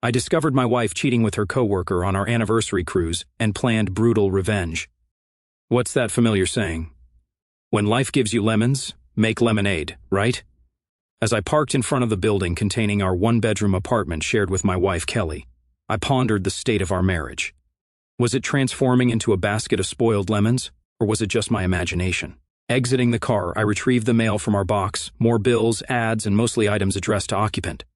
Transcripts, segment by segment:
I discovered my wife cheating with her coworker on our anniversary cruise and planned brutal revenge. What's that familiar saying? When life gives you lemons, make lemonade, right? As I parked in front of the building containing our one-bedroom apartment shared with my wife Kelly, I pondered the state of our marriage. Was it transforming into a basket of spoiled lemons, or was it just my imagination? Exiting the car, I retrieved the mail from our box, more bills, ads, and mostly items addressed to occupant.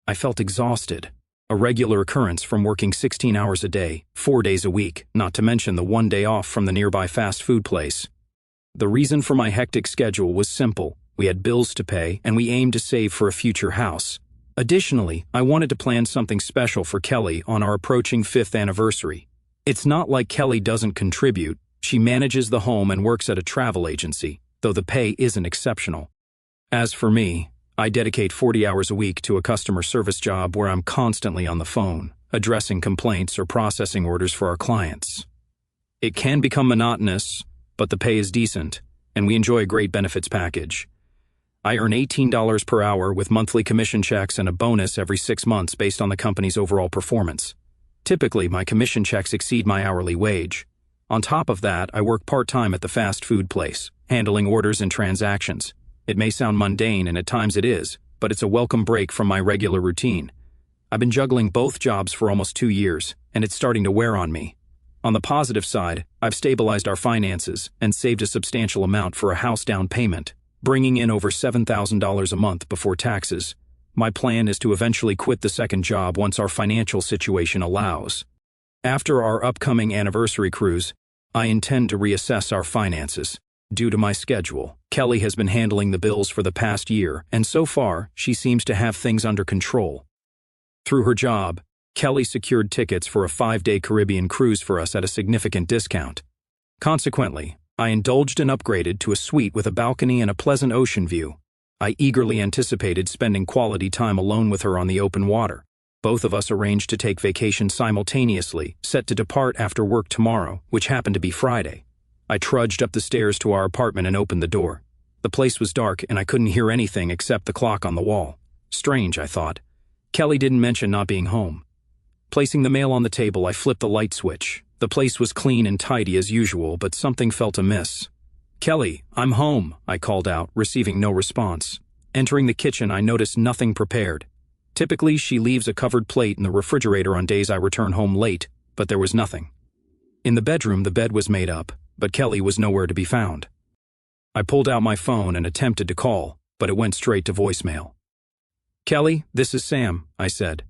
I felt exhausted, a regular occurrence from working 16 hours a day, 4 days a week, not to mention the 1 day off from the nearby fast food place. The reason for my hectic schedule was simple. We had bills to pay, and we aimed to save for a future house. Additionally, I wanted to plan something special for Kelly on our approaching 5th anniversary. It's not like Kelly doesn't contribute. She manages the home and works at a travel agency, though the pay isn't exceptional. As for me, I dedicate 40 hours a week to a customer service job where I'm constantly on the phone, addressing complaints or processing orders for our clients. It can become monotonous, but the pay is decent, and we enjoy a great benefits package. I earn $18 per hour with monthly commission checks and a bonus every 6 months based on the company's overall performance. Typically, my commission checks exceed my hourly wage. On top of that, I work part-time at the fast food place, handling orders and transactions. It may sound mundane, and at times it is, but it's a welcome break from my regular routine. I've been juggling both jobs for almost 2 years, and it's starting to wear on me. On the positive side, I've stabilized our finances and saved a substantial amount for a house down payment, bringing in over $7,000 a month before taxes. My plan is to eventually quit the second job once our financial situation allows. After our upcoming anniversary cruise, I intend to reassess our finances. Due to my schedule, Kelly has been handling the bills for the past year, and so far, she seems to have things under control. Through her job, Kelly secured tickets for a 5-day Caribbean cruise for us at a significant discount. Consequently, I indulged and upgraded to a suite with a balcony and a pleasant ocean view. I eagerly anticipated spending quality time alone with her on the open water. Both of us arranged to take vacation simultaneously, set to depart after work tomorrow, which happened to be Friday. I trudged up the stairs to our apartment and opened the door. The place was dark, and I couldn't hear anything except the clock on the wall. Strange, I thought. Kelly didn't mention not being home. Placing the mail on the table, I flipped the light switch. The place was clean and tidy as usual, but something felt amiss. "Kelly, I'm home," I called out, receiving no response. Entering the kitchen, I noticed nothing prepared. Typically, she leaves a covered plate in the refrigerator on days I return home late, but there was nothing. In the bedroom, the bed was made up, but Kelly was nowhere to be found. I pulled out my phone and attempted to call, but it went straight to voicemail. "Kelly, this is Sam," I said.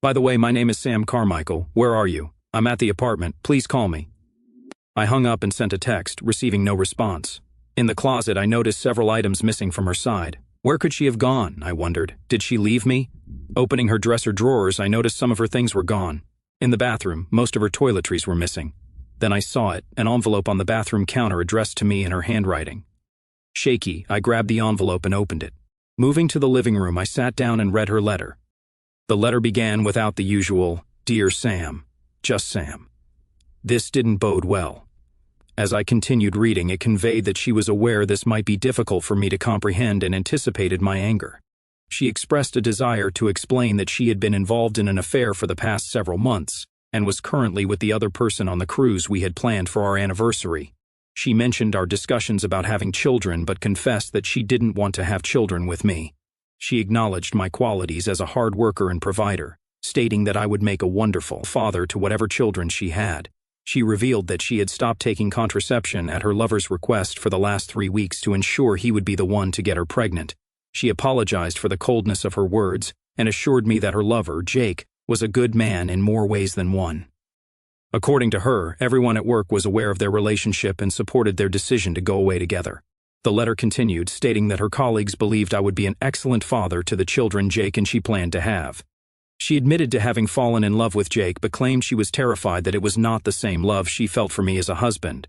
"By the way, my name is Sam Carmichael. Where are you? I'm at the apartment. Please call me." I hung up and sent a text, receiving no response. In the closet, I noticed several items missing from her side. Where could she have gone, I wondered? Did she leave me? Opening her dresser drawers, I noticed some of her things were gone. In the bathroom, most of her toiletries were missing. Then I saw it, an envelope on the bathroom counter addressed to me in her handwriting. Shaky, I grabbed the envelope and opened it. Moving to the living room, I sat down and read her letter. The letter began without the usual, "Dear Sam," just Sam. This didn't bode well. As I continued reading, it conveyed that she was aware this might be difficult for me to comprehend and anticipated my anger. She expressed a desire to explain that she had been involved in an affair for the past several months and was currently with the other person on the cruise we had planned for our anniversary. She mentioned our discussions about having children but confessed that she didn't want to have children with me. She acknowledged my qualities as a hard worker and provider, stating that I would make a wonderful father to whatever children she had. She revealed that she had stopped taking contraception at her lover's request for the last 3 weeks to ensure he would be the one to get her pregnant. She apologized for the coldness of her words and assured me that her lover, Jake, was a good man in more ways than one. According to her, everyone at work was aware of their relationship and supported their decision to go away together. The letter continued, stating that her colleagues believed I would be an excellent father to the children Jake and she planned to have. She admitted to having fallen in love with Jake but claimed she was terrified that it was not the same love she felt for me as a husband.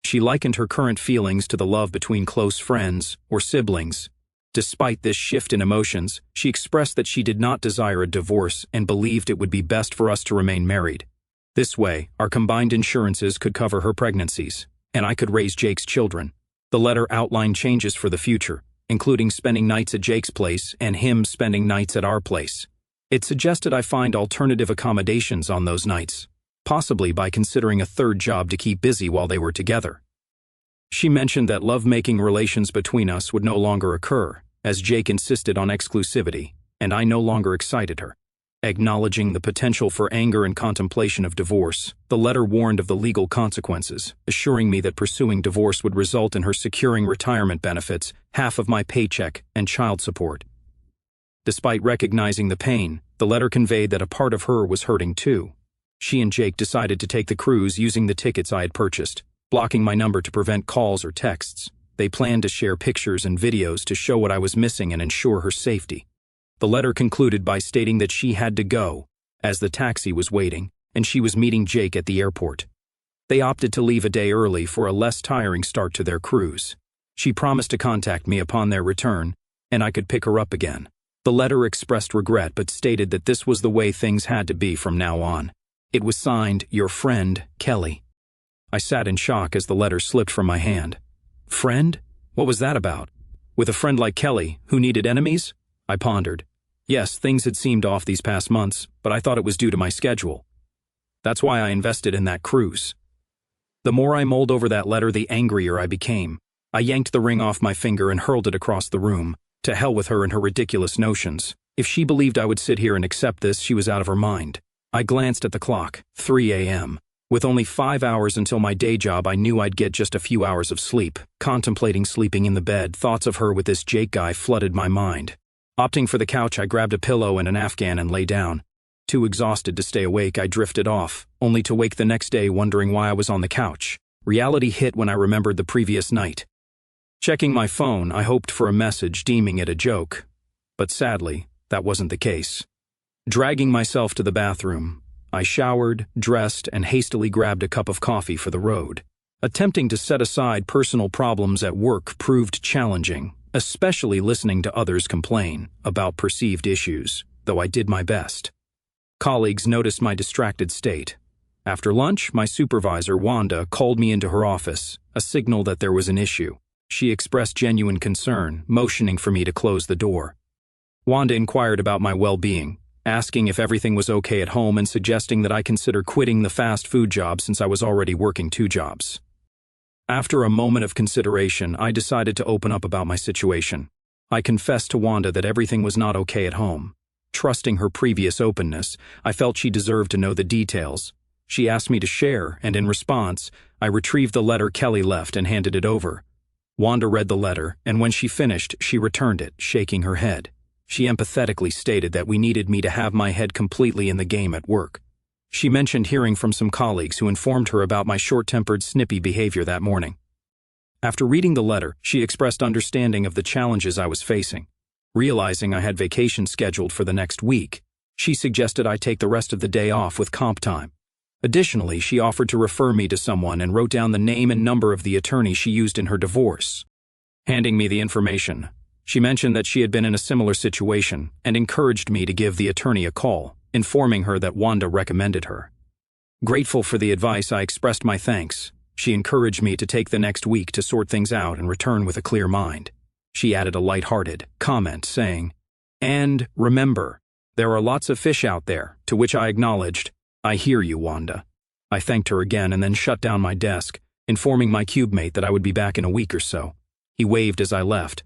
She likened her current feelings to the love between close friends or siblings. Despite this shift in emotions, she expressed that she did not desire a divorce and believed it would be best for us to remain married. This way, our combined insurances could cover her pregnancies, and I could raise Jake's children. The letter outlined changes for the future, including spending nights at Jake's place and him spending nights at our place. It suggested I find alternative accommodations on those nights, possibly by considering a third job to keep busy while they were together. She mentioned that love-making relations between us would no longer occur, as Jake insisted on exclusivity, and I no longer excited her. Acknowledging the potential for anger and contemplation of divorce, the letter warned of the legal consequences, assuring me that pursuing divorce would result in her securing retirement benefits, half of my paycheck, and child support. Despite recognizing the pain, the letter conveyed that a part of her was hurting too. She and Jake decided to take the cruise using the tickets I had purchased, blocking my number to prevent calls or texts. They planned to share pictures and videos to show what I was missing and ensure her safety. The letter concluded by stating that she had to go, as the taxi was waiting, and she was meeting Jake at the airport. They opted to leave a day early for a less tiring start to their cruise. She promised to contact me upon their return, and I could pick her up again. The letter expressed regret but stated that this was the way things had to be from now on. It was signed, "Your friend, Kelly." I sat in shock as the letter slipped from my hand. Friend? What was that about? With a friend like Kelly, who needed enemies? I pondered. Yes, things had seemed off these past months, but I thought it was due to my schedule. That's why I invested in that cruise. The more I mulled over that letter, the angrier I became. I yanked the ring off my finger and hurled it across the room. To hell with her and her ridiculous notions. If she believed I would sit here and accept this, she was out of her mind. I glanced at the clock, 3 a.m. With only 5 hours until my day job, I knew I'd get just a few hours of sleep. Contemplating sleeping in the bed, thoughts of her with this Jake guy flooded my mind. Opting for the couch, I grabbed a pillow and an Afghan and lay down. Too exhausted to stay awake, I drifted off, only to wake the next day wondering why I was on the couch. Reality hit when I remembered the previous night. Checking my phone, I hoped for a message deeming it a joke. But sadly, that wasn't the case. Dragging myself to the bathroom, I showered, dressed, and hastily grabbed a cup of coffee for the road. Attempting to set aside personal problems at work proved challenging, especially listening to others complain about perceived issues, though I did my best. Colleagues noticed my distracted state. After lunch, my supervisor, Wanda, called me into her office, a signal that there was an issue. She expressed genuine concern, motioning for me to close the door. Wanda inquired about my well-being, asking if everything was okay at home and suggesting that I consider quitting the fast food job since I was already working 2 jobs. After a moment of consideration, I decided to open up about my situation. I confessed to Wanda that everything was not okay at home. Trusting her previous openness, I felt she deserved to know the details. She asked me to share, and in response, I retrieved the letter Kelly left and handed it over. Wanda read the letter, and when she finished, she returned it, shaking her head. She empathetically stated that we needed me to have my head completely in the game at work. She mentioned hearing from some colleagues who informed her about my short-tempered, snippy behavior that morning. After reading the letter, she expressed understanding of the challenges I was facing. Realizing I had vacation scheduled for the next week, she suggested I take the rest of the day off with comp time. Additionally, she offered to refer me to someone and wrote down the name and number of the attorney she used in her divorce. Handing me the information, she mentioned that she had been in a similar situation and encouraged me to give the attorney a call, informing her that Wanda recommended her. Grateful for the advice, I expressed my thanks. She encouraged me to take the next week to sort things out and return with a clear mind. She added a light-hearted comment saying, "And remember, there are lots of fish out there," to which I acknowledged, "I hear you, Wanda." I thanked her again and then shut down my desk, informing my cubemate that I would be back in a week or so. He waved as I left.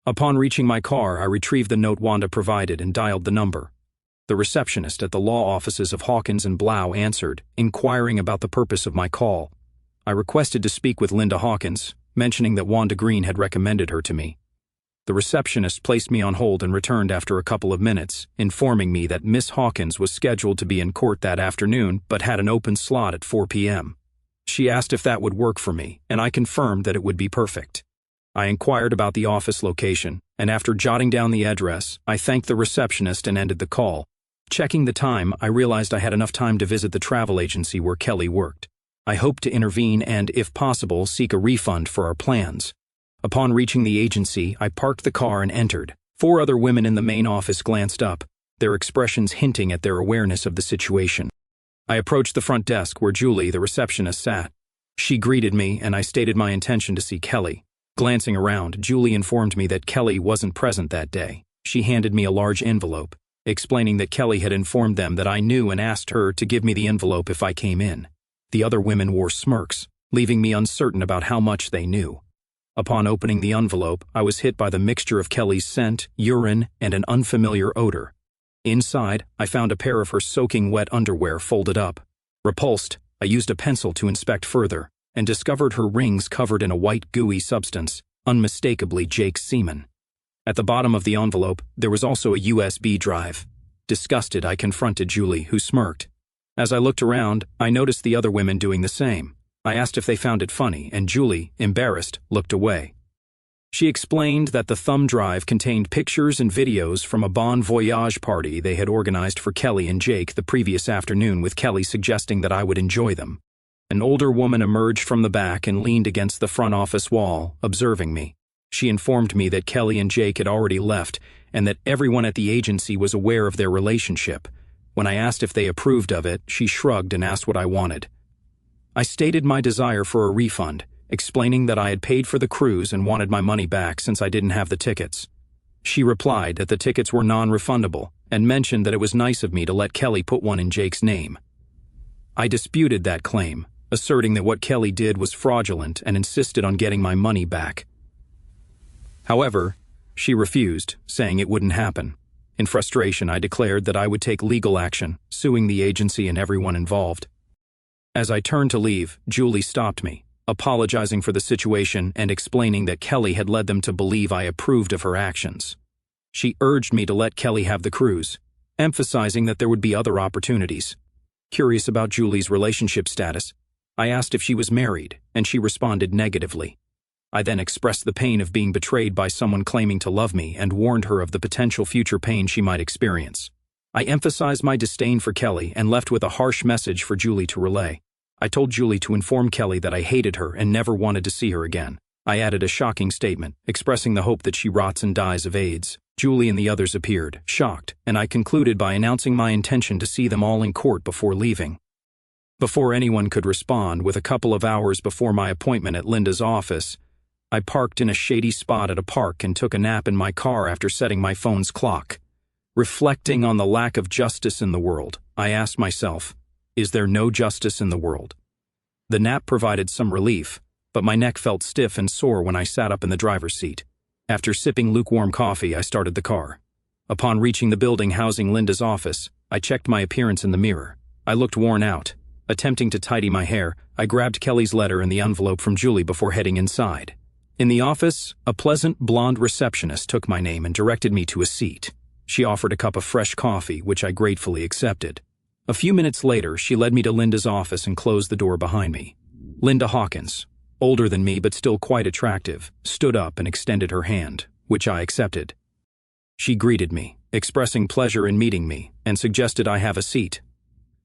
Upon reaching my car, I retrieved the note Wanda provided and dialed the number. The receptionist at the law offices of Hawkins and Blau answered, inquiring about the purpose of my call. I requested to speak with Linda Hawkins, mentioning that Wanda Green had recommended her to me. The receptionist placed me on hold and returned after a couple of minutes, informing me that Miss Hawkins was scheduled to be in court that afternoon but had an open slot at 4 p.m. She asked if that would work for me, and I confirmed that it would be perfect. I inquired about the office location, and after jotting down the address, I thanked the receptionist and ended the call. Checking the time, I realized I had enough time to visit the travel agency where Kelly worked. I hoped to intervene and, if possible, seek a refund for our plans. Upon reaching the agency, I parked the car and entered. 4 other women in the main office glanced up, their expressions hinting at their awareness of the situation. I approached the front desk where Julie, the receptionist, sat. She greeted me, and I stated my intention to see Kelly. Glancing around, Julie informed me that Kelly wasn't present that day. She handed me a large envelope. explaining that Kelly had informed them that I knew and asked her to give me the envelope if I came in. The other women wore smirks, leaving me uncertain about how much they knew. Upon opening the envelope, I was hit by the mixture of Kelly's scent, urine, and an unfamiliar odor. Inside, I found a pair of her soaking wet underwear folded up. Repulsed, I used a pencil to inspect further, and discovered her rings covered in a white gooey substance, unmistakably Jake's semen. At the bottom of the envelope, there was also a USB drive. Disgusted, I confronted Julie, who smirked. As I looked around, I noticed the other women doing the same. I asked if they found it funny, and Julie, embarrassed, looked away. She explained that the thumb drive contained pictures and videos from a bon voyage party they had organized for Kelly and Jake the previous afternoon, with Kelly suggesting that I would enjoy them. An older woman emerged from the back and leaned against the front office wall, observing me. She informed me that Kelly and Jake had already left and that everyone at the agency was aware of their relationship. When I asked if they approved of it, she shrugged and asked what I wanted. I stated my desire for a refund, explaining that I had paid for the cruise and wanted my money back since I didn't have the tickets. She replied that the tickets were non-refundable and mentioned that it was nice of me to let Kelly put one in Jake's name. I disputed that claim, asserting that what Kelly did was fraudulent and insisted on getting my money back. However, she refused, saying it wouldn't happen. In frustration, I declared that I would take legal action, suing the agency and everyone involved. As I turned to leave, Julie stopped me, apologizing for the situation and explaining that Kelly had led them to believe I approved of her actions. She urged me to let Kelly have the cruise, emphasizing that there would be other opportunities. Curious about Julie's relationship status, I asked if she was married, and she responded negatively. I then expressed the pain of being betrayed by someone claiming to love me and warned her of the potential future pain she might experience. I emphasized my disdain for Kelly and left with a harsh message for Julie to relay. I told Julie to inform Kelly that I hated her and never wanted to see her again. I added a shocking statement, expressing the hope that she rots and dies of AIDS. Julie and the others appeared, shocked, and I concluded by announcing my intention to see them all in court before leaving. Before anyone could respond, with a couple of hours before my appointment at Linda's office, I parked in a shady spot at a park and took a nap in my car after setting my phone's clock. Reflecting on the lack of justice in the world, I asked myself, is there no justice in the world? The nap provided some relief, but my neck felt stiff and sore when I sat up in the driver's seat. After sipping lukewarm coffee, I started the car. Upon reaching the building housing Linda's office, I checked my appearance in the mirror. I looked worn out. Attempting to tidy my hair, I grabbed Kelly's letter and the envelope from Julie before heading inside. In the office, a pleasant blonde receptionist took my name and directed me to a seat. She offered a cup of fresh coffee, which I gratefully accepted. A few minutes later, she led me to Linda's office and closed the door behind me. Linda Hawkins, older than me but still quite attractive, stood up and extended her hand, which I accepted. She greeted me, expressing pleasure in meeting me, and suggested I have a seat.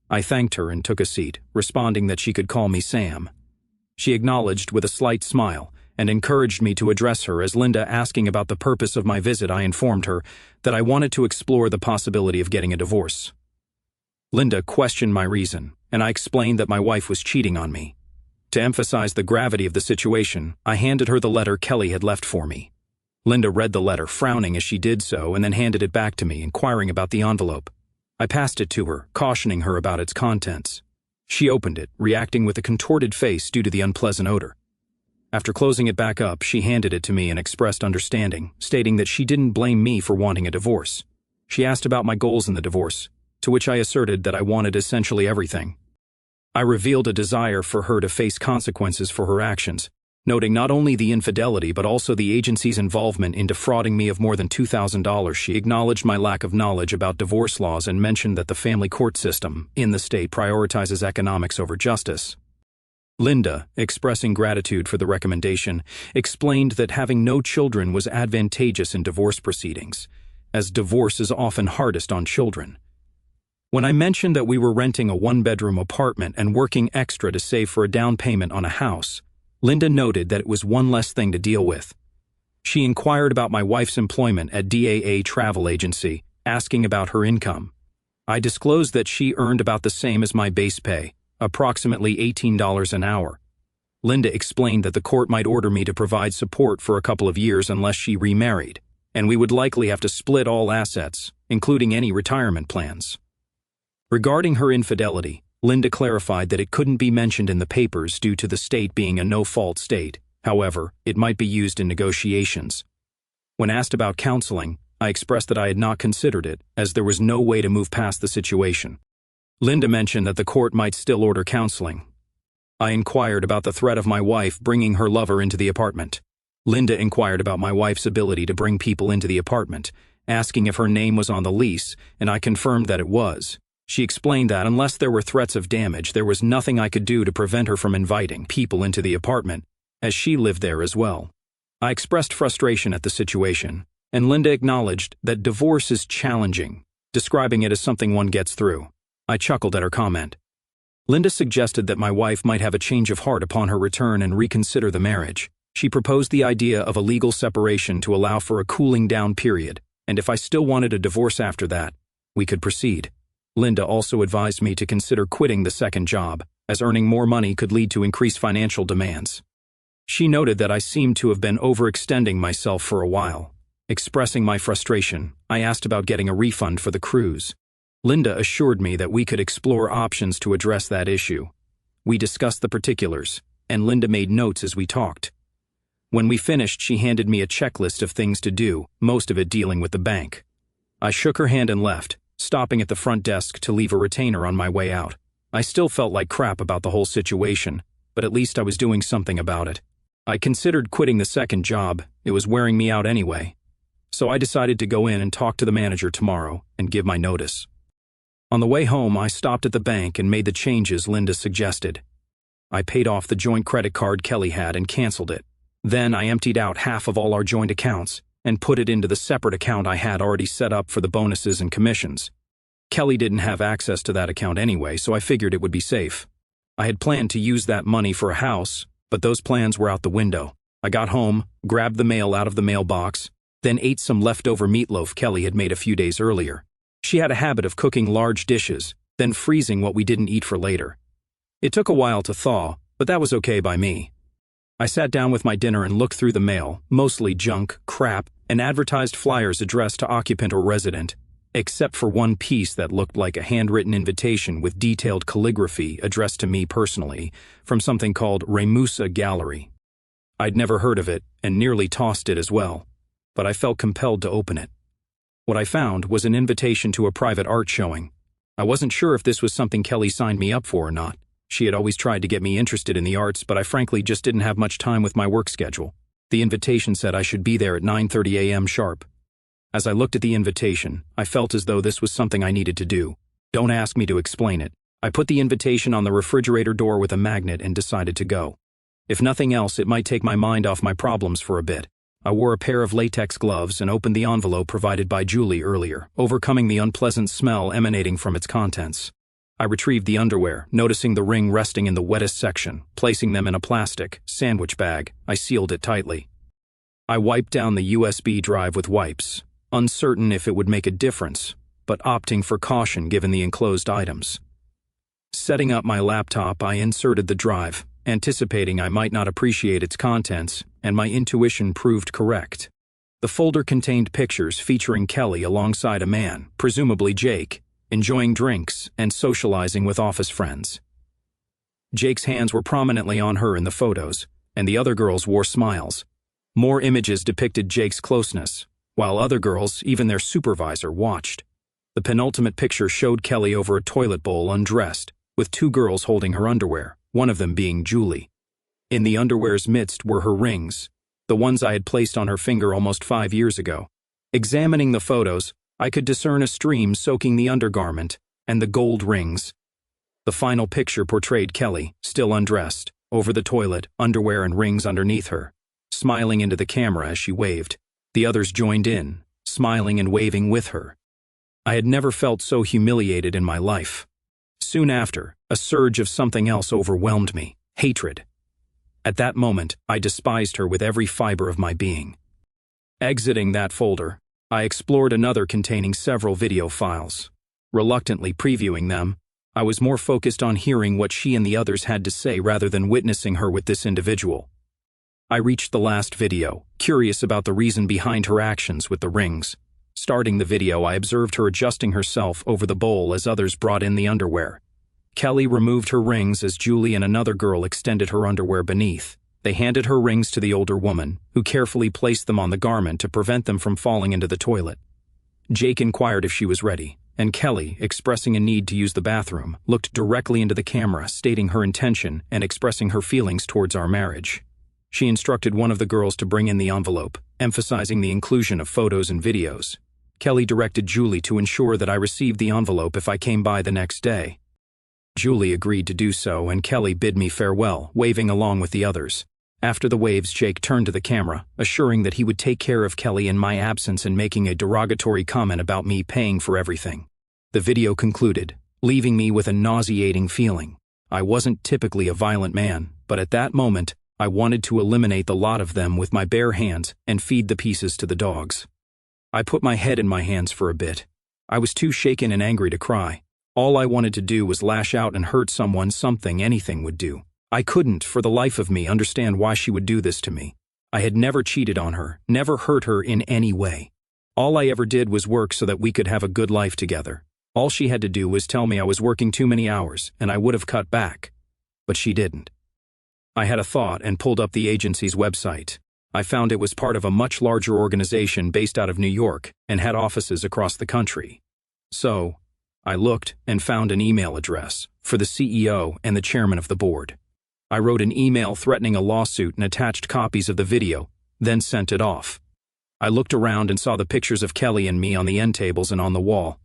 I thanked her and took a seat, responding that she could call me Sam. She acknowledged with a slight smile and encouraged me to address her. As Linda asking about the purpose of my visit, I informed her that I wanted to explore the possibility of getting a divorce. Linda questioned my reason, and I explained that my wife was cheating on me. To emphasize the gravity of the situation, I handed her the letter Kelly had left for me. Linda read the letter, frowning as she did so, and then handed it back to me, inquiring about the envelope. I passed it to her, cautioning her about its contents. She opened it, reacting with a contorted face due to the unpleasant odor. After closing it back up, she handed it to me and expressed understanding, stating that she didn't blame me for wanting a divorce. She asked about my goals in the divorce, to which I asserted that I wanted essentially everything. I revealed a desire for her to face consequences for her actions, noting not only the infidelity but also the agency's involvement in defrauding me of more than $2,000. She acknowledged my lack of knowledge about divorce laws and mentioned that the family court system in the state prioritizes economics over justice. Linda, expressing gratitude for the recommendation, explained that having no children was advantageous in divorce proceedings, as divorce is often hardest on children. When I mentioned that we were renting a one-bedroom apartment and working extra to save for a down payment on a house, Linda noted that it was one less thing to deal with. She inquired about my wife's employment at DAA Travel Agency, asking about her income. I disclosed that she earned about the same as my base pay, approximately $18 an hour. Linda explained that the court might order me to provide support for a couple of years unless she remarried, and we would likely have to split all assets, including any retirement plans. Regarding her infidelity, Linda clarified that it couldn't be mentioned in the papers due to the state being a no-fault state. However, it might be used in negotiations. When asked about counseling, I expressed that I had not considered it, as there was no way to move past the situation. Linda mentioned that the court might still order counseling. I inquired about the threat of my wife bringing her lover into the apartment. Linda inquired about my wife's ability to bring people into the apartment, asking if her name was on the lease, and I confirmed that it was. She explained that unless there were threats of damage, there was nothing I could do to prevent her from inviting people into the apartment, as she lived there as well. I expressed frustration at the situation, and Linda acknowledged that divorce is challenging, describing it as something one gets through. I chuckled at her comment. Linda suggested that my wife might have a change of heart upon her return and reconsider the marriage. She proposed the idea of a legal separation to allow for a cooling down period, and if I still wanted a divorce after that, we could proceed. Linda also advised me to consider quitting the second job, as earning more money could lead to increased financial demands. She noted that I seemed to have been overextending myself for a while. Expressing my frustration, I asked about getting a refund for the cruise. Linda assured me that we could explore options to address that issue. We discussed the particulars, and Linda made notes as we talked. When we finished, she handed me a checklist of things to do, most of it dealing with the bank. I shook her hand and left, stopping at the front desk to leave a retainer on my way out. I still felt like crap about the whole situation, but at least I was doing something about it. I considered quitting the second job. It was wearing me out anyway. So I decided to go in and talk to the manager tomorrow and give my notice. On the way home, I stopped at the bank and made the changes Linda suggested. I paid off the joint credit card Kelly had and canceled it. Then I emptied out half of all our joint accounts and put it into the separate account I had already set up for the bonuses and commissions. Kelly didn't have access to that account anyway, so I figured it would be safe. I had planned to use that money for a house, but those plans were out the window. I got home, grabbed the mail out of the mailbox, then ate some leftover meatloaf Kelly had made a few days earlier. She had a habit of cooking large dishes, then freezing what we didn't eat for later. It took a while to thaw, but that was okay by me. I sat down with my dinner and looked through the mail, mostly junk, crap, and advertised flyers addressed to occupant or resident, except for one piece that looked like a handwritten invitation with detailed calligraphy addressed to me personally, from something called Remusa Gallery. I'd never heard of it and nearly tossed it as well, but I felt compelled to open it. What I found was an invitation to a private art showing. I wasn't sure if this was something Kelly signed me up for or not. She had always tried to get me interested in the arts, but I frankly just didn't have much time with my work schedule. The invitation said I should be there at 9:30 a.m. sharp. As I looked at the invitation, I felt as though this was something I needed to do. Don't ask me to explain it. I put the invitation on the refrigerator door with a magnet and decided to go. If nothing else, it might take my mind off my problems for a bit. I wore a pair of latex gloves and opened the envelope provided by Julie earlier, overcoming the unpleasant smell emanating from its contents. I retrieved the underwear, noticing the ring resting in the wettest section. Placing them in a plastic sandwich bag, I sealed it tightly. I wiped down the USB drive with wipes, uncertain if it would make a difference, but opting for caution given the enclosed items. Setting up my laptop, I inserted the drive, anticipating I might not appreciate its contents, and my intuition proved correct. The folder contained pictures featuring Kelly alongside a man, presumably Jake, enjoying drinks and socializing with office friends. Jake's hands were prominently on her in the photos, and the other girls wore smiles. More images depicted Jake's closeness, while other girls, even their supervisor, watched. The penultimate picture showed Kelly over a toilet bowl undressed, with two girls holding her underwear, one of them being Julie. In the underwear's midst were her rings, the ones I had placed on her finger almost 5 years ago. Examining the photos, I could discern a stream soaking the undergarment and the gold rings. The final picture portrayed Kelly, still undressed, over the toilet, underwear and rings underneath her, smiling into the camera as she waved. The others joined in, smiling and waving with her. I had never felt so humiliated in my life. Soon after, a surge of something else overwhelmed me, hatred. At that moment, I despised her with every fiber of my being. Exiting that folder, I explored another containing several video files. Reluctantly previewing them, I was more focused on hearing what she and the others had to say rather than witnessing her with this individual. I reached the last video, curious about the reason behind her actions with the rings. Starting the video, I observed her adjusting herself over the bowl as others brought in the underwear. Kelly removed her rings as Julie and another girl extended her underwear beneath. They handed her rings to the older woman, who carefully placed them on the garment to prevent them from falling into the toilet. Jake inquired if she was ready, and Kelly, expressing a need to use the bathroom, looked directly into the camera, stating her intention and expressing her feelings towards our marriage. She instructed one of the girls to bring in the envelope, emphasizing the inclusion of photos and videos. Kelly directed Julie to ensure that I received the envelope if I came by the next day. Julie agreed to do so, and Kelly bid me farewell, waving along with the others. After the waves, Jake turned to the camera, assuring that he would take care of Kelly in my absence and making a derogatory comment about me paying for everything. The video concluded, leaving me with a nauseating feeling. I wasn't typically a violent man, but at that moment, I wanted to eliminate the lot of them with my bare hands and feed the pieces to the dogs. I put my head in my hands for a bit. I was too shaken and angry to cry. All I wanted to do was lash out and hurt someone, something anything would do. I couldn't, for the life of me, understand why she would do this to me. I had never cheated on her, never hurt her in any way. All I ever did was work so that we could have a good life together. All she had to do was tell me I was working too many hours, and I would have cut back. But she didn't. I had a thought and pulled up the agency's website. I found it was part of a much larger organization based out of New York and had offices across the country. So, I looked and found an email address for the CEO and the chairman of the board. I wrote an email threatening a lawsuit and attached copies of the video, then sent it off. I looked around and saw the pictures of Kelly and me on the end tables and on the wall.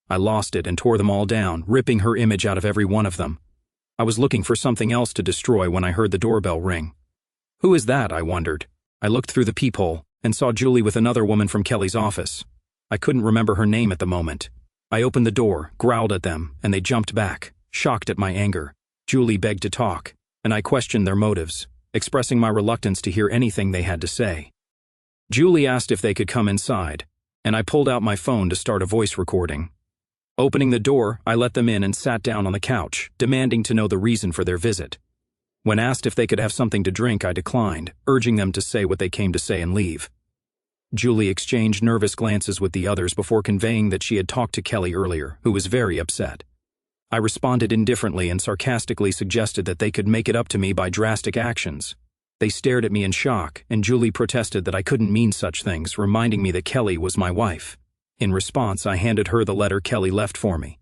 I lost it and tore them all down, ripping her image out of every one of them. I was looking for something else to destroy when I heard the doorbell ring. Who is that? I wondered. I looked through the peephole and saw Julie with another woman from Kelly's office. I couldn't remember her name at the moment. I opened the door, growled at them, and they jumped back, shocked at my anger. Julie begged to talk, and I questioned their motives, expressing my reluctance to hear anything they had to say. Julie asked if they could come inside, and I pulled out my phone to start a voice recording. Opening the door, I let them in and sat down on the couch, demanding to know the reason for their visit. When asked if they could have something to drink, I declined, urging them to say what they came to say and leave. Julie exchanged nervous glances with the others before conveying that she had talked to Kelly earlier, who was very upset. I responded indifferently and sarcastically suggested that they could make it up to me by drastic actions. They stared at me in shock, and Julie protested that I couldn't mean such things, reminding me that Kelly was my wife. In response, I handed her the letter Kelly left for me.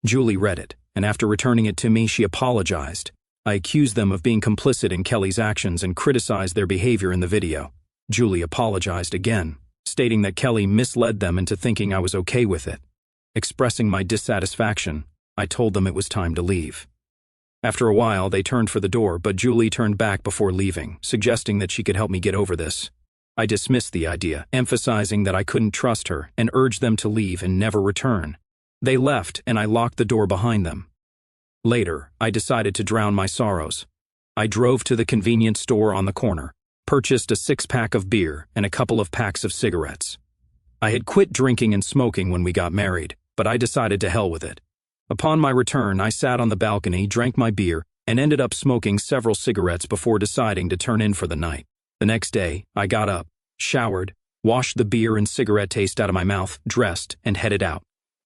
Julie read it, and after returning it to me, she apologized. I accused them of being complicit in Kelly's actions and criticized their behavior in the video. Julie apologized again, stating that Kelly misled them into thinking I was okay with it. Expressing my dissatisfaction, I told them it was time to leave. After a while, they turned for the door, but Julie turned back before leaving, suggesting that she could help me get over this. I dismissed the idea, emphasizing that I couldn't trust her, and urged them to leave and never return. They left, and I locked the door behind them. Later, I decided to drown my sorrows. I drove to the convenience store on the corner, purchased a 6-pack of beer and a couple of packs of cigarettes. I had quit drinking and smoking when we got married, but I decided to hell with it. Upon my return, I sat on the balcony, drank my beer, and ended up smoking several cigarettes before deciding to turn in for the night. The next day, I got up, showered, washed the beer and cigarette taste out of my mouth, dressed, and headed out.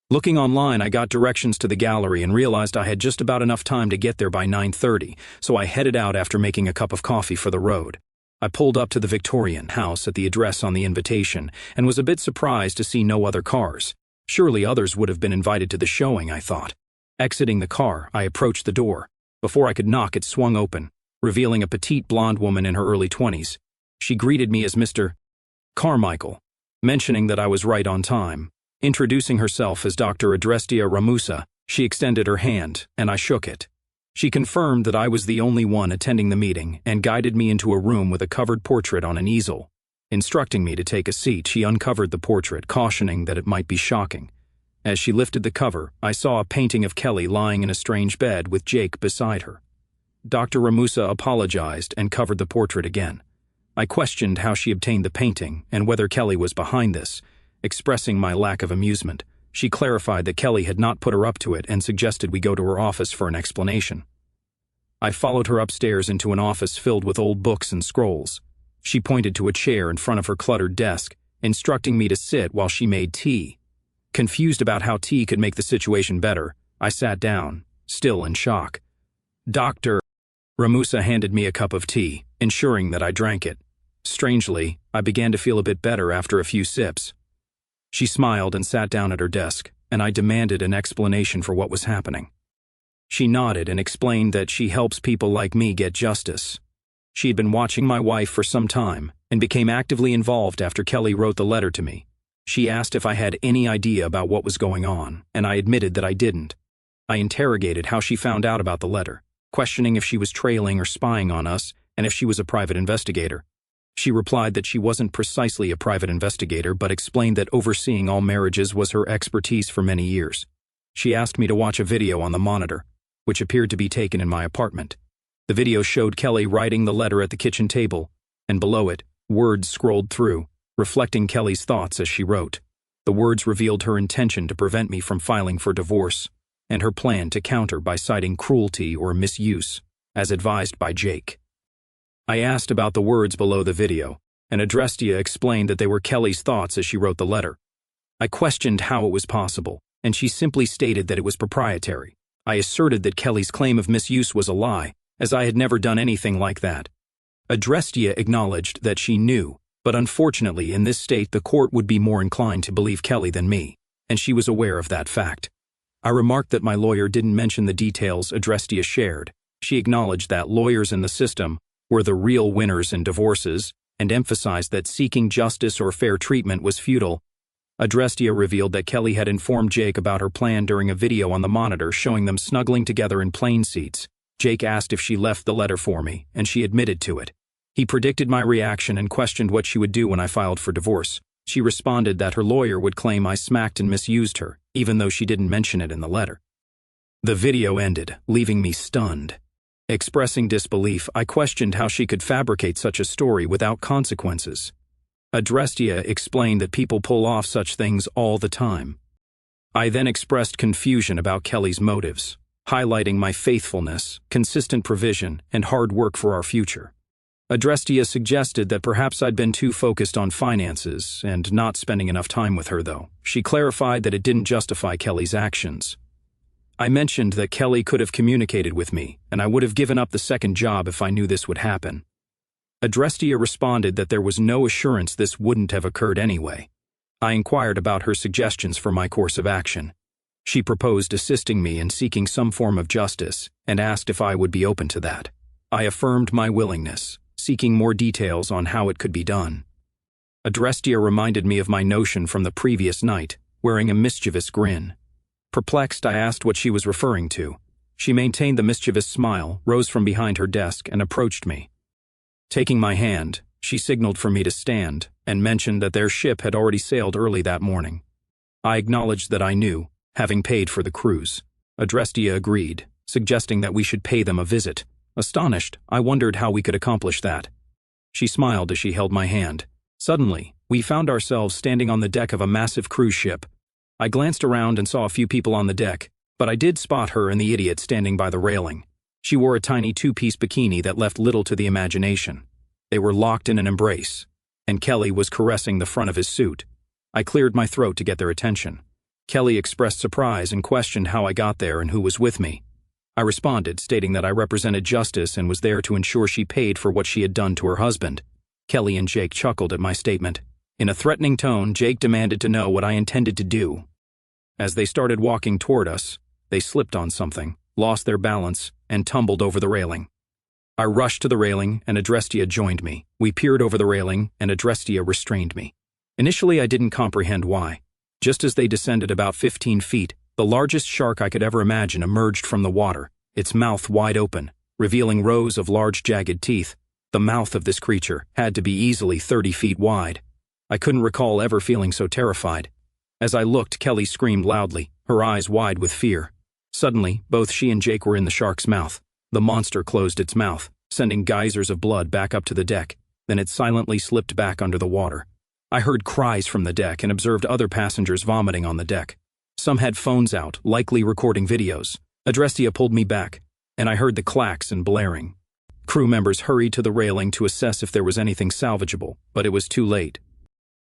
Looking online, I got directions to the gallery and realized I had just about enough time to get there by 9:30, so I headed out after making a cup of coffee for the road. I pulled up to the Victorian house at the address on the invitation and was a bit surprised to see no other cars. Surely others would have been invited to the showing, I thought. Exiting the car, I approached the door. Before I could knock, it swung open, revealing a petite blonde woman in her early 20s. She greeted me as Mr. Carmichael, mentioning that I was right on time. Introducing herself as Dr. Adrestia Ramusa, she extended her hand, and I shook it. She confirmed that I was the only one attending the meeting and guided me into a room with a covered portrait on an easel. Instructing me to take a seat, she uncovered the portrait, cautioning that it might be shocking. As she lifted the cover, I saw a painting of Kelly lying in a strange bed with Jake beside her. Dr. Ramusa apologized and covered the portrait again. I questioned how she obtained the painting and whether Kelly was behind this. Expressing my lack of amusement, she clarified that Kelly had not put her up to it and suggested we go to her office for an explanation. I followed her upstairs into an office filled with old books and scrolls. She pointed to a chair in front of her cluttered desk, instructing me to sit while she made tea. Confused about how tea could make the situation better, I sat down, still in shock. "Doctor," Ramusa handed me a cup of tea, ensuring that I drank it. Strangely, I began to feel a bit better after a few sips. She smiled and sat down at her desk, and I demanded an explanation for what was happening. She nodded and explained that she helps people like me get justice. She had been watching my wife for some time and became actively involved after Kelly wrote the letter to me. She asked if I had any idea about what was going on, and I admitted that I didn't. I interrogated how she found out about the letter, questioning if she was trailing or spying on us and if she was a private investigator. She replied that she wasn't precisely a private investigator, but explained that overseeing all marriages was her expertise for many years. She asked me to watch a video on the monitor, which appeared to be taken in my apartment. The video showed Kelly writing the letter at the kitchen table, and below it, words scrolled through, reflecting Kelly's thoughts as she wrote. The words revealed her intention to prevent me from filing for divorce, and her plan to counter by citing cruelty or misuse, as advised by Jake. I asked about the words below the video, and Adrestia explained that they were Kelly's thoughts as she wrote the letter. I questioned how it was possible, and she simply stated that it was proprietary. I asserted that Kelly's claim of misuse was a lie, as I had never done anything like that. Adrestia acknowledged that she knew, but unfortunately in this state the court would be more inclined to believe Kelly than me, and she was aware of that fact. I remarked that my lawyer didn't mention the details Adrestia shared. She acknowledged that lawyers in the system were the real winners in divorces, and emphasized that seeking justice or fair treatment was futile. Adrestia revealed that Kelly had informed Jake about her plan during a video on the monitor showing them snuggling together in plane seats. Jake asked if she left the letter for me, and she admitted to it. He predicted my reaction and questioned what she would do when I filed for divorce. She responded that her lawyer would claim I smacked and misused her, even though she didn't mention it in the letter. The video ended, leaving me stunned. Expressing disbelief, I questioned how she could fabricate such a story without consequences. Adrestia explained that people pull off such things all the time. I then expressed confusion about Kelly's motives, highlighting my faithfulness, consistent provision, and hard work for our future. Adrestia suggested that perhaps I'd been too focused on finances and not spending enough time with her, though. She clarified that it didn't justify Kelly's actions. I mentioned that Kelly could have communicated with me, and I would have given up the second job if I knew this would happen. Adrestia responded that there was no assurance this wouldn't have occurred anyway. I inquired about her suggestions for my course of action. She proposed assisting me in seeking some form of justice and asked if I would be open to that. I affirmed my willingness, seeking more details on how it could be done. Adrestia reminded me of my notion from the previous night, wearing a mischievous grin. Perplexed, I asked what she was referring to. She maintained the mischievous smile, rose from behind her desk, and approached me. Taking my hand, she signaled for me to stand and mentioned that their ship had already sailed early that morning. I acknowledged that I knew, having paid for the cruise. Adrestia agreed, suggesting that we should pay them a visit. Astonished, I wondered how we could accomplish that. She smiled as she held my hand. Suddenly, we found ourselves standing on the deck of a massive cruise ship. I glanced around and saw a few people on the deck, but I did spot her and the idiot standing by the railing. She wore a tiny two-piece bikini that left little to the imagination. They were locked in an embrace, and Kelly was caressing the front of his suit. I cleared my throat to get their attention. Kelly expressed surprise and questioned how I got there and who was with me. I responded, stating that I represented justice and was there to ensure she paid for what she had done to her husband. Kelly and Jake chuckled at my statement. In a threatening tone, Jake demanded to know what I intended to do. As they started walking toward us, they slipped on something, lost their balance, and tumbled over the railing. I rushed to the railing, and Adrestia joined me. We peered over the railing, and Adrestia restrained me. Initially, I didn't comprehend why. Just as they descended about 15 feet, the largest shark I could ever imagine emerged from the water, its mouth wide open, revealing rows of large jagged teeth. The mouth of this creature had to be easily 30 feet wide. I couldn't recall ever feeling so terrified. As I looked, Kelly screamed loudly, her eyes wide with fear. Suddenly, both she and Jake were in the shark's mouth. The monster closed its mouth, sending geysers of blood back up to the deck. Then it silently slipped back under the water. I heard cries from the deck and observed other passengers vomiting on the deck. Some had phones out, likely recording videos. Adrestia pulled me back, and I heard the clacks and blaring. Crew members hurried to the railing to assess if there was anything salvageable, but it was too late.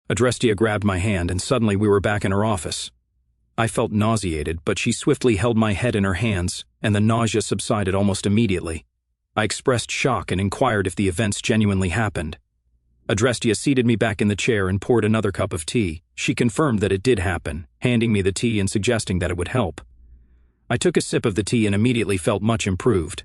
Adrestia grabbed my hand and suddenly we were back in her office. I felt nauseated, but she swiftly held my head in her hands, and the nausea subsided almost immediately. I expressed shock and inquired if the events genuinely happened. Adrestia seated me back in the chair and poured another cup of tea. She confirmed that it did happen, handing me the tea and suggesting that it would help. I took a sip of the tea and immediately felt much improved.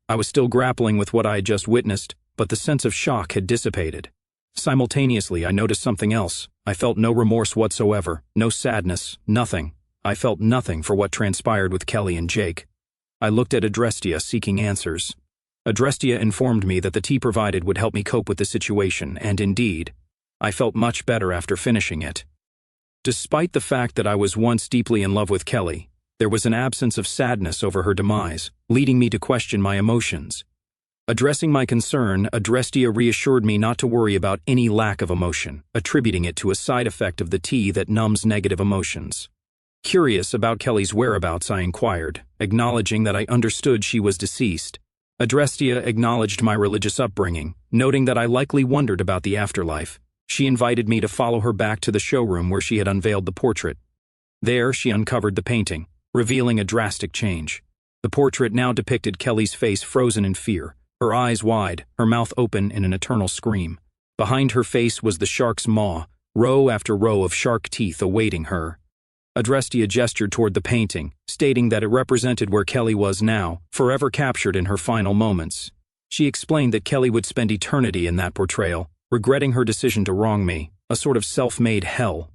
I was still grappling with what I had just witnessed, but the sense of shock had dissipated. Simultaneously, I noticed something else. I felt no remorse whatsoever, no sadness, nothing. I felt nothing for what transpired with Kelly and Jake. I looked at Adrestia, seeking answers. Adrestia informed me that the tea provided would help me cope with the situation, and indeed, I felt much better after finishing it. Despite the fact that I was once deeply in love with Kelly, there was an absence of sadness over her demise, leading me to question my emotions. Addressing my concern, Adrestia reassured me not to worry about any lack of emotion, attributing it to a side effect of the tea that numbs negative emotions. Curious about Kelly's whereabouts, I inquired, acknowledging that I understood she was deceased. Adrestia acknowledged my religious upbringing, noting that I likely wondered about the afterlife. She invited me to follow her back to the showroom where she had unveiled the portrait. There, she uncovered the painting, revealing a drastic change. The portrait now depicted Kelly's face frozen in fear, her eyes wide, her mouth open in an eternal scream. Behind her face was the shark's maw, row after row of shark teeth awaiting her. Adrestia gestured toward the painting, stating that it represented where Kelly was now, forever captured in her final moments. She explained that Kelly would spend eternity in that portrayal, regretting her decision to wrong me, a sort of self-made hell.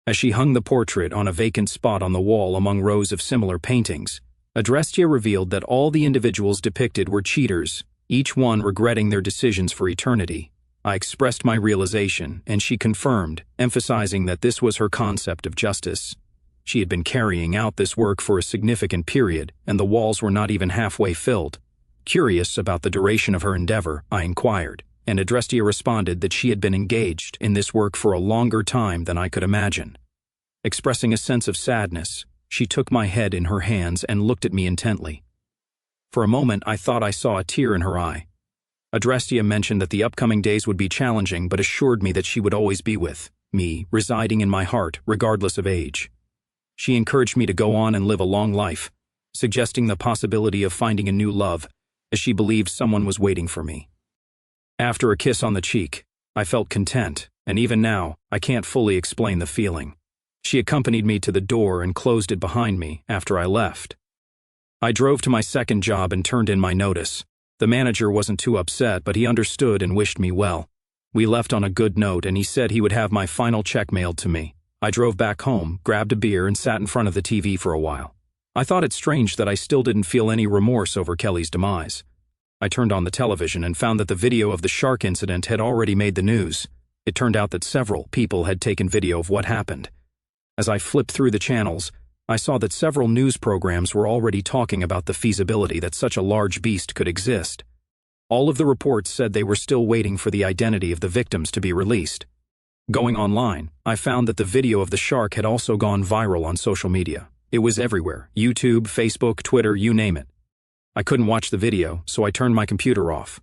As she hung the portrait on a vacant spot on the wall among rows of similar paintings, Adrestia revealed that all the individuals depicted were cheaters, each one regretting their decisions for eternity. I expressed my realization, and she confirmed, emphasizing that this was her concept of justice. She had been carrying out this work for a significant period, and the walls were not even halfway filled. Curious about the duration of her endeavor, I inquired, and Adrestia responded that she had been engaged in this work for a longer time than I could imagine. Expressing a sense of sadness, she took my head in her hands and looked at me intently. For a moment, I thought I saw a tear in her eye. Adrestia mentioned that the upcoming days would be challenging, but assured me that she would always be with me, residing in my heart, regardless of age. She encouraged me to go on and live a long life, suggesting the possibility of finding a new love, as she believed someone was waiting for me. After a kiss on the cheek, I felt content, and even now, I can't fully explain the feeling. She accompanied me to the door and closed it behind me after I left. I drove to my second job and turned in my notice. The manager wasn't too upset, but he understood and wished me well. We left on a good note, and he said he would have my final check mailed to me. I drove back home, grabbed a beer, and sat in front of the TV for a while. I thought it strange that I still didn't feel any remorse over Kelly's demise. I turned on the television and found that the video of the shark incident had already made the news. It turned out that several people had taken video of what happened. As I flipped through the channels, I saw that several news programs were already talking about the feasibility that such a large beast could exist. All of the reports said they were still waiting for the identity of the victims to be released. Going online, I found that the video of the shark had also gone viral on social media. It was everywhere: YouTube, Facebook, Twitter, you name it. I couldn't watch the video, so I turned my computer off.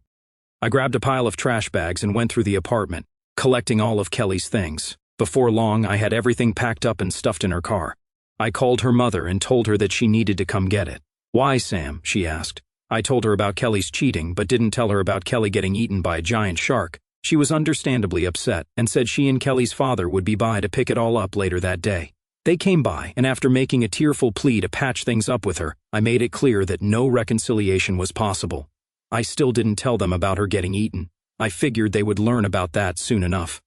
I grabbed a pile of trash bags and went through the apartment, collecting all of Kelly's things. Before long, I had everything packed up and stuffed in her car. I called her mother and told her that she needed to come get it. "Why, Sam?" she asked. I told her about Kelly's cheating, but didn't tell her about Kelly getting eaten by a giant shark. She was understandably upset and said she and Kelly's father would be by to pick it all up later that day. They came by, and after making a tearful plea to patch things up with her, I made it clear that no reconciliation was possible. I still didn't tell them about her getting eaten. I figured they would learn about that soon enough.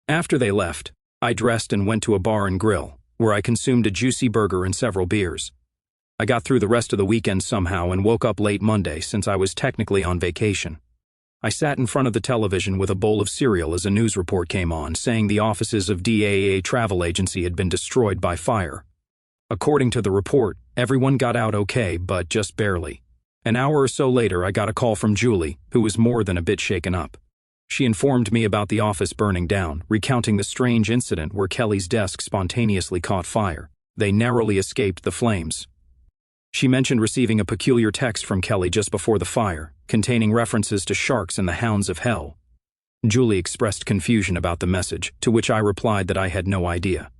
After they left, I dressed and went to a bar and grill, where I consumed a juicy burger and several beers. I got through the rest of the weekend somehow and woke up late Monday since I was technically on vacation. I sat in front of the television with a bowl of cereal as a news report came on saying the offices of DAA travel agency had been destroyed by fire. According to the report, everyone got out okay, but just barely. An hour or so later, I got a call from Julie, who was more than a bit shaken up. She informed me about the office burning down, recounting the strange incident where Kelly's desk spontaneously caught fire. They narrowly escaped the flames. She mentioned receiving a peculiar text from Kelly just before the fire, containing references to sharks and the hounds of hell. Julie expressed confusion about the message, to which I replied that I had no idea.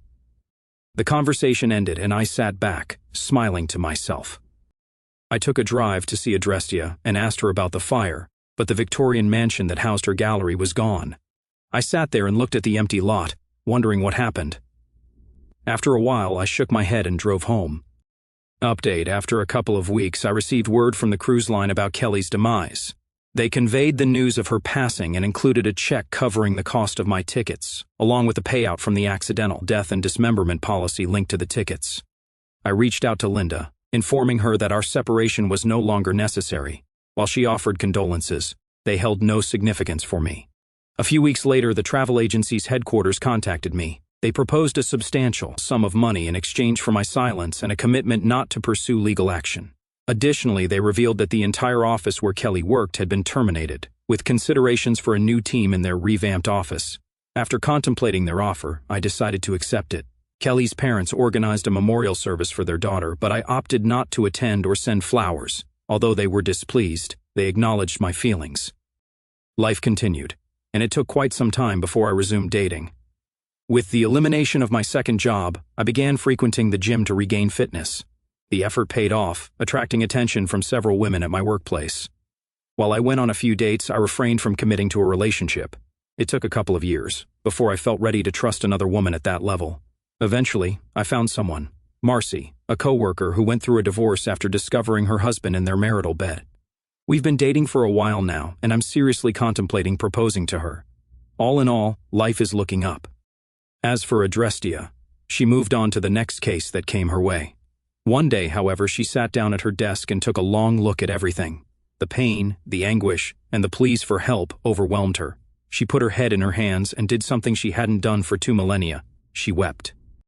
The conversation ended and I sat back, smiling to myself. I took a drive to see Adrestia and asked her about the fire, but the Victorian mansion that housed her gallery was gone. I sat there and looked at the empty lot, wondering what happened. After a while, I shook my head and drove home. Update: after a couple of weeks, I received word from the cruise line about Kelly's demise. They conveyed the news of her passing and included a check covering the cost of my tickets, along with a payout from the accidental death and dismemberment policy linked to the tickets. I reached out to Linda, informing her that our separation was no longer necessary. While she offered condolences, they held no significance for me. A few weeks later, the travel agency's headquarters contacted me. They proposed a substantial sum of money in exchange for my silence and a commitment not to pursue legal action. Additionally, they revealed that the entire office where Kelly worked had been terminated, with considerations for a new team in their revamped office. After contemplating their offer, I decided to accept it. Kelly's parents organized a memorial service for their daughter, but I opted not to attend or send flowers. Although they were displeased, they acknowledged my feelings. Life continued, and it took quite some time before I resumed dating. With the elimination of my second job, I began frequenting the gym to regain fitness. The effort paid off, attracting attention from several women at my workplace. While I went on a few dates, I refrained from committing to a relationship. It took a couple of years before I felt ready to trust another woman at that level. Eventually, I found someone, Marcy, a coworker who went through a divorce after discovering her husband in their marital bed. We've been dating for a while now, and I'm seriously contemplating proposing to her. All in all, life is looking up. As for Adrestia, she moved on to the next case that came her way. One day, however, she sat down at her desk and took a long look at everything. The pain, the anguish, and the pleas for help overwhelmed her. She put her head in her hands and did something she hadn't done for 2 millennia. She wept.